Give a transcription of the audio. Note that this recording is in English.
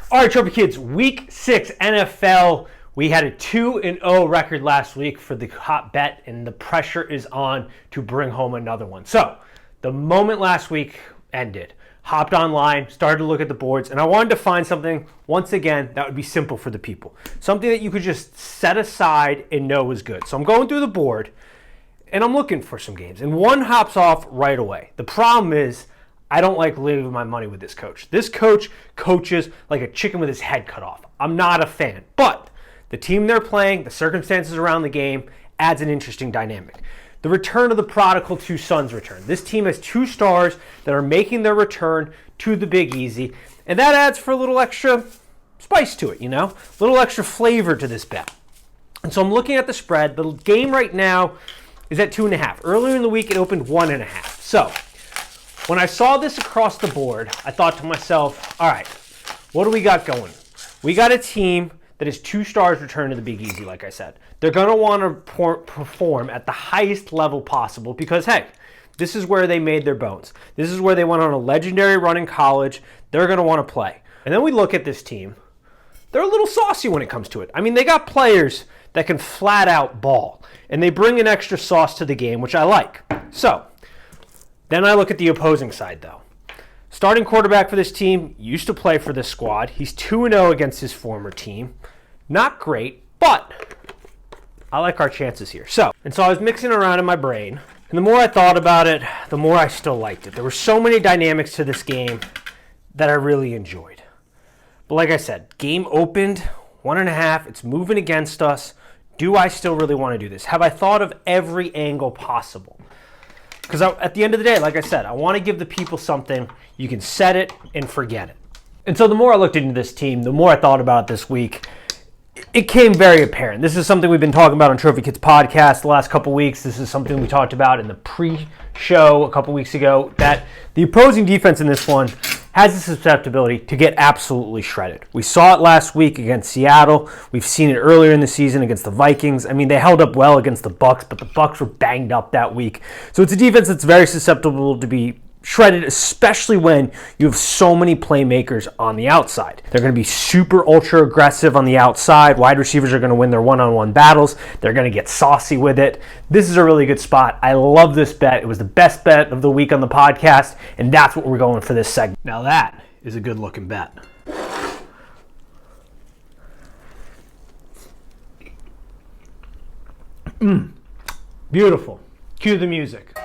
All right, Trophy Kids, Week 6 NFL. We had a 2-0 record last week for the hot bet, and the pressure is on to bring home another one. So, the moment last week ended, hopped online, started to look at the boards, and I wanted to find something, once again, that would be simple for the people. Something that you could just set aside and know was good. So I'm going through the board, and I'm looking for some games, and one hops off right away. The problem is, I don't like leaving my money with this coach. This coach coaches like a chicken with his head cut off. I'm not a fan. But the team they're playing, the circumstances around the game, adds an interesting dynamic. The return of the prodigal two sons return. This team has two stars that are making their return to the Big Easy, and that adds for a little extra spice to it, a little extra flavor to this bet. And so I'm looking at the spread. The game right now is at 2.5. Earlier in the week, it opened 1.5. So when I saw this across the board, I thought to myself, all right, what do we got going? We got a team that is two stars return to the Big Easy, like I said. They're going to want to perform at the highest level possible because, hey, this is where they made their bones. This is where they went on a legendary run in college. They're going to want to play. And then we look at this team. They're a little saucy when it comes to it. I mean, they got players that can flat out ball, and they bring an extra sauce to the game, which I like. So then I look at the opposing side, though. Starting quarterback for this team used to play for this squad. He's 2-0 against his former team. Not great, but I like our chances here. So I was mixing around in my brain, and the more I thought about it, the more I still liked it. There were so many dynamics to this game that I really enjoyed. But like I said, game opened 1.5. It's moving against us. Do I still really want to do this? Have I thought of every angle possible? Because at the end of the day, like I said, I want to give the people something. You can set it and forget it. And so the more I looked into this team, the more I thought about it this week, it came very apparent. This is something we've been talking about on Trophy Kids podcast the last couple weeks. This is something we talked about in the pre-show a couple weeks ago, that the opposing defense in this one has the susceptibility to get absolutely shredded. We saw it last week against Seattle. We've seen it earlier in the season against the Vikings. I mean, they held up well against the Bucks, but the Bucks were banged up that week. So it's a defense that's very susceptible to be shredded, especially when you have so many playmakers on the outside. They're going to be super ultra aggressive on the outside. Wide receivers are going to win their one-on-one battles. They're going to get saucy with it. This is a really good spot. I love this bet. It was the best bet of the week on the podcast, and that's what we're going for this segment. Now that is a good looking bet. Beautiful. Cue the music.